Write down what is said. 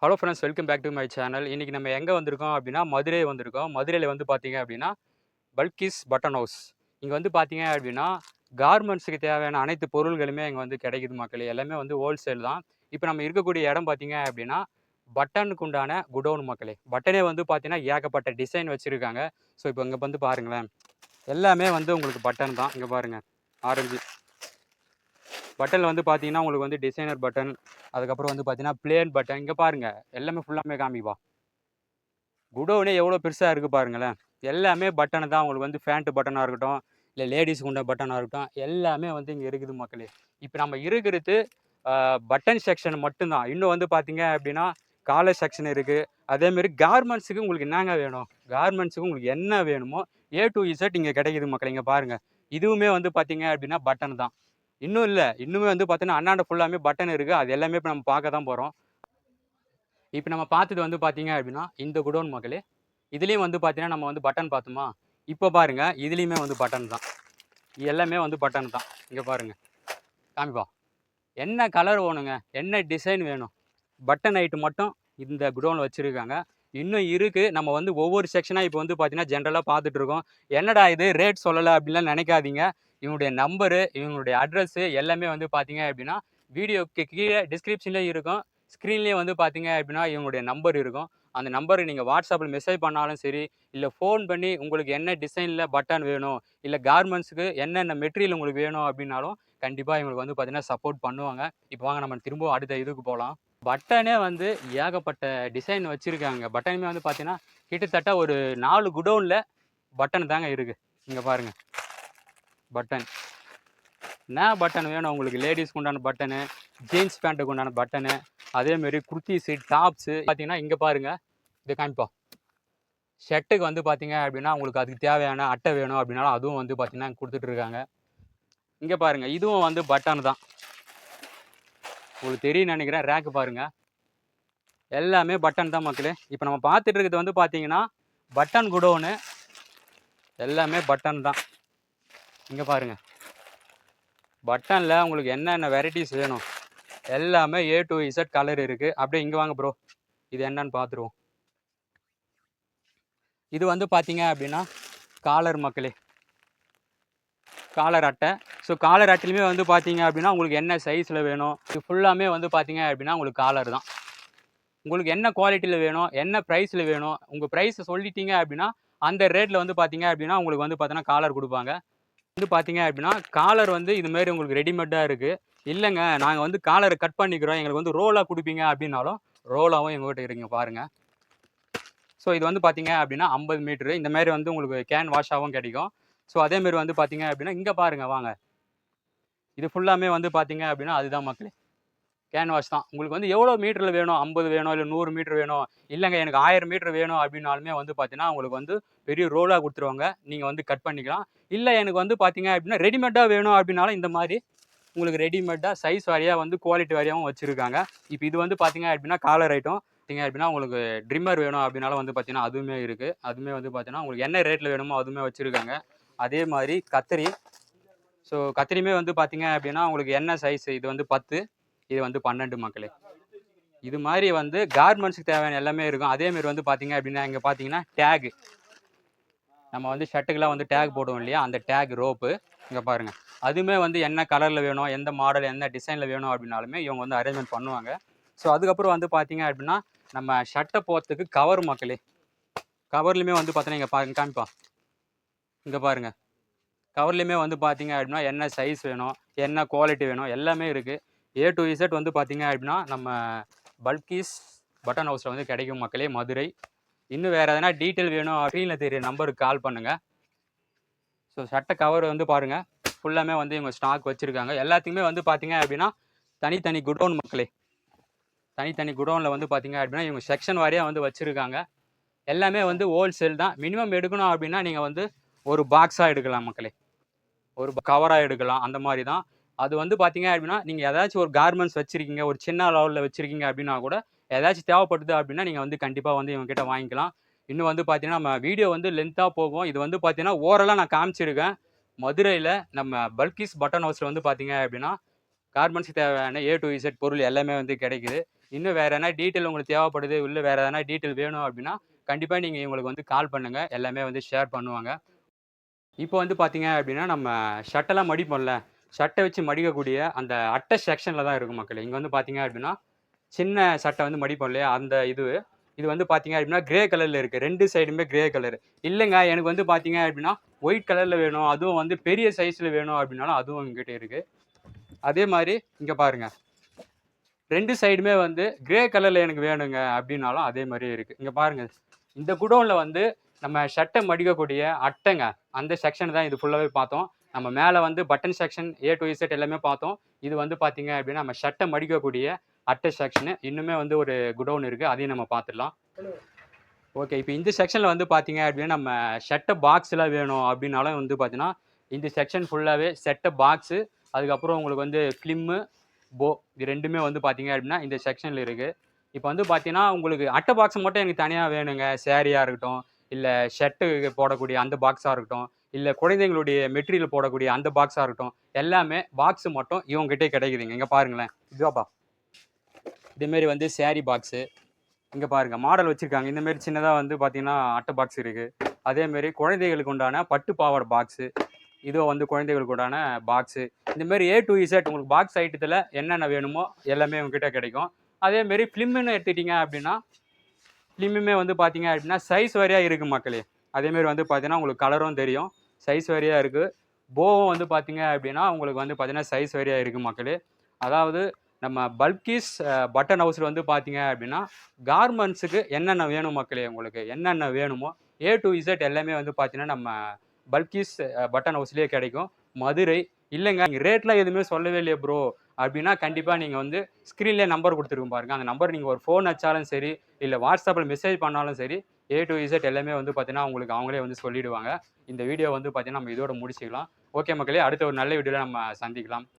Hello friends, welcome back to my channel. இன்னைக்கு நம்ம எங்க வந்திருக்கோம் அப்படின்னா, மதுரை வந்திருக்கோம். மதுரையில வந்து பார்த்தீங்க அப்படின்னா, பல்கிஸ் பட்டன் ஹவுஸ். இங்க வந்து பார்த்தீங்க அப்படின்னா, கார்மெண்ட்ஸுக்கு தேவையான அனைத்து பொருள்களுமே இங்க வந்து கிடைக்குது மக்களே. எல்லாமே வந்து ஹோல்சேல் தான். இப்ப நம்ம இருக்கக்கூடிய இடம் பார்த்தீங்க அப்படின்னா, பட்டனுக்கு உண்டான குடோன் மக்களே. பட்டனே வந்து பார்த்தீங்கன்னா, ஏகப்பட்ட டிசைன் வச்சிருக்காங்க. ஸோ, இப்போ இங்க வந்து பாருங்களேன். எல்லாமே வந்து உங்களுக்கு பட்டன் தான். இங்க பாருங்க. ஆரஞ்சு பட்டன்ல வந்து பார்த்தீங்கன்னா, உங்களுக்கு வந்து டிசைனர் பட்டன், அதுக்கப்புறம் வந்து பார்த்தீங்கன்னா, பிளேன் பட்டன். இங்க பாருங்க. எல்லாமே ஃபுல்லாமே காமிப்பா. குடோனே எவ்வளோ பெருசா இருக்கு பாருங்களேன். எல்லாமே பட்டனு தான். உங்களுக்கு வந்து ஃபேண்ட் பட்டனா இருக்கட்டும், இல்ல லேடீஸ்க்கு உண்டான பட்டனா இருக்கட்டும், எல்லாமே வந்து இங்க இருக்குது மக்களே. இப்ப நம்ம இருக்கிறது பட்டன் செக்ஷன் மட்டும் தான். இன்னும் வந்து பார்த்தீங்க அப்படின்னா, காலர் செக்ஷன் இருக்கு. அதேமாரி கார்மெண்ட்ஸுக்கு உங்களுக்கு என்னங்க வேணும்? கார்மெண்ட்ஸுக்கு உங்களுக்கு என்ன வேணுமோ, ஏ டூ இசட் இங்க கிடைக்குது மக்களே. இங்க பாருங்க. இதுவுமே வந்து பார்த்தீங்க அப்படின்னா, பட்டன் தான். இன்னும் இல்ல. இன்னுமே வந்து பார்த்தீங்கன்னா, அந்தாண்ட ஃபுல்லாமே பட்டன் இருக்கு. அது எல்லாமே இப்ப நம்ம பார்க்க தான் போறோம். இப்ப நம்ம பார்த்தது வந்து பார்த்தீங்க அப்படின்னா, இந்த குடோன் மக்களே. இதுலயும் வந்து பார்த்தீங்கன்னா, நம்ம வந்து பட்டன் பார்த்தோமா? இப்ப பாருங்க, இதுலயுமே வந்து பட்டன் தான். எல்லாமே வந்து பட்டன் தான். இங்க பாருங்க. காமிப்பா. என்ன கலர் வேணுங்க? என்ன டிசைன் வேணும்? பட்டன் ஐட்டம் மட்டும் இந்த குடோன்ல வச்சிருக்காங்க. இன்னும் இருக்கு. நம்ம வந்து ஒவ்வொரு செக்ஷனா இப்ப வந்து பார்த்தீங்கன்னா, ஜென்ரலா பார்த்துட்டு இருக்கோம். என்னடா இது ரேட் சொல்லல அப்படின்லாம் நெனைக்காதீங்க. இவங்களுடைய நம்பரு, இவங்களுடைய அட்ரஸ் எல்லாமே வந்து பார்த்தீங்க அப்படின்னா, வீடியோக்கு கீழ டிஸ்கிரிப்ஷன்லயும் இருக்கும். ஸ்க்ரீன்லயும் வந்து பார்த்தீங்க அப்படின்னா, இவங்களுடைய நம்பர் இருக்கும். அந்த நம்பருக்கு நீங்க WhatsAppல மெசேஜ் பண்ணாலும் சரி, இல்ல ஃபோன் பண்ணி உங்களுக்கு என்ன டிசைன்ல பட்டன் வேணும், இல்ல கார்மெண்ட்ஸ்க்கு என்னென்ன மெட்டீரியல் உங்களுக்கு வேணும் அப்படின்னாலும், கண்டிப்பா இவங்களுக்கு வந்து பார்த்தீங்கன்னா, சப்போர்ட் பண்ணுவாங்க. இப்ப வாங்க நம்ம திரும்பவும் அடுத்த இதுக்கு போலாம். பட்டனே வந்து ஏகப்பட்ட டிசைன் வச்சிருக்காங்க. பட்டனுமே வந்து பார்த்தீங்கன்னா, கிட்டத்தட்ட ஒரு 4 குடோன்ல பட்டன் தாங்க இருக்கு. இங்க பாருங்க. பட்டன். என்ன பட்டன் வேணும் உங்களுக்கு? லேடீஸ்க்கு உண்டான பட்டனு, ஜீன்ஸ் பேண்ட்டுக்கு உண்டான பட்டனு, அதேமாரி குர்தீஸு, டாப்ஸு பார்த்தீங்கன்னா, இங்க பாருங்க. இத காமிப்பா. ஷர்ட்டுக்கு வந்து பார்த்தீங்க அப்படின்னா, உங்களுக்கு அதுக்கு தேவையான அட்டை வேணும் அப்படின்னாலும், அதுவும் வந்து பார்த்தீங்கன்னா குடுத்துட்டு இருக்காங்க. இங்க பாருங்க. இதுவும் வந்து பட்டன் தான். உங்களுக்கு தெரியும்னு நெனைக்கிறேன். ரேக் பாருங்க. எல்லாமே பட்டன் தான் மக்களே. இப்ப நம்ம பார்த்துட்டு இருக்கிறது வந்து பார்த்தீங்கன்னா, பட்டன் குடோனு. எல்லாமே பட்டன் தான். இங்க பாருங்க. பட்டன்ல உங்களுக்கு என்னென்ன வெரைட்டிஸ் வேணும்? எல்லாமே ஏ டூ இசட் கலர் இருக்கு. அப்படியே இங்க வாங்க ப்ரோ. இது என்னன்னு பார்த்துருவோம். இது வந்து பார்த்தீங்க அப்படின்னா, காலர் மக்களே. காலர் அட்டை. ஸோ காலர் அட்டையிலுமே வந்து பார்த்தீங்க அப்படின்னா, உங்களுக்கு என்ன சைஸ்ல வேணும்? இது ஃபுல்லாமே வந்து பார்த்தீங்க அப்படின்னா, உங்களுக்கு காலர் தான். உங்களுக்கு என்ன குவாலிட்டில வேணும்? என்ன பிரைஸ்ல வேணும்? உங்க பிரைஸ சொல்லிட்டீங்க அப்படின்னா, அந்த ரேட்ல வந்து பார்த்தீங்க அப்படின்னா, உங்களுக்கு வந்து பார்த்தீங்கன்னா காலர் குடுப்பாங்க. வந்து பார்த்தீங்க அப்படின்னா, காலர் வந்து இது மாரி உங்களுக்கு ரெடிமேடா இருக்கு. இல்லங்க நாங்க வந்து காலர கட் பண்ணிக்கிறோம். எங்களுக்கு வந்து ரோலா குடுப்பீங்க அப்படின்னாலும், ரோலாவும் எங்ககிட்ட இருக்குங்க பாருங்க. ஸோ இது வந்து பார்த்தீங்க அப்படின்னா 50 மீட்டரு. இந்த மாரி வந்து உங்களுக்கு கேன் வாஷாவும் கிடைக்கும். ஸோ அதே மாரி வந்து பார்த்தீங்க அப்படின்னா, இங்க பாருங்க வாங்க. இது ஃபுல்லாமே வந்து பார்த்தீங்க அப்படின்னா, அதுதான் மக்களே. கேன்வாஸ் தான். உங்களுக்கு வந்து எவ்வளோ மீட்டர்ல வேணும்? 50 வேணும், இல்ல 100 மீட்டர் வேணும். இல்லங்க எனக்கு 1000 மீட்டர் வேணும் அப்படின்னாலுமே வந்து பார்த்தீங்கன்னா, உங்களுக்கு வந்து பெரிய ரோலா குடுத்துருவாங்க. நீங்க வந்து கட் பண்ணிக்கலாம். இல்ல எனக்கு வந்து பார்த்தீங்க அப்படின்னா, ரெடிமேடா வேணும் அப்படின்னாலும் இந்த மாரி உங்களுக்கு ரெடிமேடா சைஸ் வாரியா வந்து குவாலிட்டி வாரியாவும் வச்சிருக்காங்க. இப்ப இது வந்து பார்த்தீங்க அப்படின்னா, காலர் ஐட்டம். பார்த்தீங்க அப்படின்னா, உங்களுக்கு ட்ரிம்மர் வேணும் அப்படின்னாலும் வந்து பார்த்தீங்கன்னா, அதுவுமே இருக்கு. அதுவுமே வந்து பார்த்தீங்கன்னா, உங்களுக்கு என்ன ரேட்ல வேணுமோ அதுவுமே வச்சிருக்காங்க. அதே மாரி கத்தரி. ஸோ கத்தரியுமே வந்து பார்த்தீங்க அப்படின்னா, உங்களுக்கு என்ன சைஸ் இது வந்து 10, இது வந்து 12 மக்களே. இது மாரி வந்து கார்மெண்ட்ஸ்க்கு தேவையான எல்லாமே இருக்கும். அதே மாரி வந்து பார்த்தீங்க அப்படின்னா, இங்க பார்த்தீங்கன்னா டேக். நம்ம வந்து ஷர்ட்டுக்குலாம் வந்து டேக் போடுவோம் இல்லையா? அந்த டேக் ரோப்பு. இங்க பாருங்க. அதுவுமே வந்து என்ன கலர்ல வேணும், எந்த மாடல், என்ன டிசைன்ல வேணும் அப்படின்னாலுமே இவங்க வந்து அரேஞ்ச்மென்ட் பண்ணுவாங்க. ஸோ அதுக்கப்புறம் வந்து பார்த்தீங்க அப்படின்னா, நம்ம ஷர்ட்ட போடுறதுக்கு கவர் மக்களே. கவர்லயுமே வந்து பார்த்தீங்கன்னா, இங்க பாருங்க காமிப்பா. இங்க பாருங்க. கவர்லயுமே வந்து பார்த்தீங்க அப்படின்னா, என்ன சைஸ் வேணும், என்ன குவாலிட்டி வேணும் எல்லாமே இருக்கு. ஏ டூ இசட் வந்து பார்த்தீங்க அப்படின்னா, நம்ம பல்கீஸ் பட்டன் ஹவுஸ்ல வந்து கிடைக்கும் மக்களே, மதுரை. இன்னும் வேற எதனா டீட்டெயில் வேணும் ஸ்க்ரீன்ல தெரிய நம்பருக்கு கால் பண்ணுங்க. ஸோ சட்டை கவர் வந்து பாருங்க. ஃபுல்லாமே வந்து இவங்க ஸ்டாக் வச்சிருக்காங்க. எல்லாத்துக்குமே வந்து பார்த்தீங்க அப்படின்னா, தனித்தனி குடோன் மக்களே. தனித்தனி குடோன்ல வந்து பார்த்தீங்க அப்படின்னா, இவங்க செக்ஷன் வாரியா வந்து வச்சிருக்காங்க. எல்லாமே வந்து ஹோல்சேல் தான். மினிமம் எடுக்கணும் அப்படின்னா, நீங்க வந்து ஒரு பாக்ஸா எடுக்கலாம் மக்களே. ஒரு கவரா எடுக்கலாம். அந்த மாரி தான். அது வந்து பார்த்தீங்க அப்படின்னா, நீங்க ஏதாச்சும் ஒரு கார்மெண்ட்ஸ் வச்சிருக்கீங்க, ஒரு சின்ன லெவல்ல வச்சிருக்கீங்க அப்படின்னா கூட, ஏதாச்சும் தேவைப்படுது அப்படின்னா, நீங்க வந்து கண்டிப்பா வந்து இவங்ககிட்ட வாங்கிக்கலாம். இன்னும் வந்து பார்த்தீங்கன்னா, நம்ம வீடியோ வந்து லென்த்தா போகும். இது வந்து பார்த்தீங்கன்னா, ஓரலா நான் காமிச்சிருக்கேன். மதுரையில நம்ம பல்கிஸ் பட்டன் ஹவுஸ்ல வந்து பார்த்தீங்க அப்படின்னா, கார்மெண்ட்ஸ்க்கு தேவையான ஏ டூ இசட் பொருள் எல்லாமே வந்து கிடைக்குது. இன்னும் வேறு எதனா டீட்டெயில் உங்களுக்கு தேவைப்படுது, இல்லை வேறு எதனா டீட்டெயில் வேணும் அப்படின்னா, கண்டிப்பாக நீங்கள் இவங்களுக்கு வந்து கால் பண்ணுங்க. எல்லாமே வந்து ஷேர் பண்ணுவாங்க. இப்போ வந்து பார்த்தீங்க அப்படின்னா, நம்ம ஷர்ட்டெல்லாம் மடிப்போம்ல, ஷர்ட்ட வச்சு மடிக்கக்கூடிய அந்த அட்டை செக்ஷன்ல தான் இருக்கும் மக்களே. இங்க வந்து பார்த்தீங்க அப்படின்னா, சின்ன சட்டை வந்து மடிப்போம் இல்லையா? அந்த இது வந்து பார்த்தீங்க அப்படின்னா, கிரே கலர்ல இருக்கு. 2 சைடுமே கிரே கலரு. இல்லங்க எனக்கு வந்து பார்த்தீங்க அப்படின்னா, ஒயிட் கலர்ல வேணும். அதுவும் வந்து பெரிய சைஸ்ல வேணும் அப்படின்னாலும் அதுவும் எங்ககிட்ட இருக்கு. அதே மாரி இங்க பாருங்க. 2 சைடுமே வந்து கிரே கலர்ல எனக்கு வேணுங்க அப்படின்னாலும் அதே மாரியே இருக்கு. இங்க பாருங்க. இந்த குடோன்ல வந்து நம்ம ஷர்ட்ட மடிக்கக்கூடிய அட்டைங்க. அந்த செக்ஷன் தான் இது ஃபுல்லாவே பார்த்தோம். நம்ம மேல வந்து button section A to Z எல்லாமே பார்த்தோம். இது வந்து பார்த்தீங்க அப்படின்னா, நம்ம ஷர்ட்ட மடிக்கக்கூடிய அட்டை செக்ஷனு. இன்னுமே வந்து ஒரு குடோன் இருக்கு. அதையும் நம்ம பார்த்துடலாம். ஓகே. இப்ப இந்த செக்ஷன்ல வந்து பார்த்தீங்க அப்படின்னா, நம்ம ஷர்ட்ட பாக்ஸ்லாம் வேணும் அப்படின்னாலும் வந்து பார்த்தீங்கன்னா, இந்த செக்ஷன் ஃபுல்லாவே செட்ட பாக்ஸு, அதுக்கப்புறம் உங்களுக்கு வந்து ஃபிலிம்மு, போ இது 2மே வந்து பார்த்தீங்க அப்படின்னா, இந்த செக்ஷன்ல இருக்கு. இப்ப வந்து பார்த்தீங்கன்னா, உங்களுக்கு அட்டை பாக்ஸ் மட்டும் எனக்கு தனியா வேணுங்க. சாரியா இருக்கட்டும், இல்ல ஷர்ட்டு போடக்கூடிய அந்த பாக்ஸா இருக்கட்டும், இல்ல குழந்தைங்களுடைய மெட்டீரியல் போடக்கூடிய அந்த பாக்ஸா இருக்கட்டும், எல்லாமே பாக்ஸ் மட்டும் இவங்ககிட்டயே கிடைக்குதுங்க. இங்க பாருங்களேன். இதுவாப்பா. இதே மாரி வந்து சாரி பாக்ஸு. இங்க பாருங்க மாடல் வச்சிருக்காங்க. இந்த மாரி சின்னதா வந்து பார்த்தீங்கன்னா, அட்டை பாக்ஸ் இருக்கு. அதே மாரி குழந்தைகளுக்கு உண்டான பட்டு பாவாடை பாக்ஸு. இதோ வந்து குழந்தைகளுக்கு உண்டான பாக்ஸு. இந்த மாரி ஏ டூ இசட் உங்களுக்கு பாக்ஸ் ஐட்டத்துல என்னென்ன வேணுமோ எல்லாமே உங்ககிட்ட கிடைக்கும். அதே மாரி ஃபிலிம்ன்னு எடுத்துக்கிட்டீங்க அப்படின்னா, ஃபிலிமுமே வந்து பார்த்தீங்க அப்படின்னா, சைஸ் வாரியா இருக்கு மக்களே. அதே மாரி வந்து பார்த்தீங்கன்னா, உங்களுக்கு கலரும் தெரியும். சைஸ் வாரியா இருக்கு. போவும் வந்து பார்த்தீங்க அப்படின்னா, உங்களுக்கு வந்து பார்த்தீங்கன்னா, சைஸ் வாரியா இருக்கு மக்களே. அதாவது நம்ம பல்கீஸ் பட்டன் ஹவுஸ்ல வந்து பார்த்தீங்க அப்படின்னா, கார்மெண்ட்ஸுக்கு என்னென்ன வேணும் மக்களே உங்களுக்கு, என்னென்ன வேணுமோ ஏ டூ இசட் எல்லாமே வந்து பார்த்தீங்கன்னா, நம்ம பல்கீஸ் பட்டன் ஹவுஸ்லயே கிடைக்கும். மதுரை. இல்லங்க நீங்க ரேட்லாம் எதுவுமே சொல்லவே இல்லையே ப்ரோ அப்படின்னா, கண்டிப்பா நீங்க வந்து ஸ்க்ரீன்லயே நம்பர் குடுத்துருக்கும் பாருங்க. அந்த நம்பர் நீங்க ஒரு ஃபோன் அடிச்சாலும் சரி, இல்ல WhatsAppல மெசேஜ் பண்ணாலும் சரி, ஏ டூ இசட் எல்லாமே வந்து பார்த்தீங்கன்னா, உங்களுக்கு அவங்களே வந்து சொல்லிடுவாங்க. இந்த வீடியோ வந்து பார்த்தீங்கன்னா, நம்ம இதோட முடிச்சுக்கலாம். ஓகே மக்களே, அடுத்த ஒரு நல்ல வீடியோல நம்ம சந்திக்கலாம்.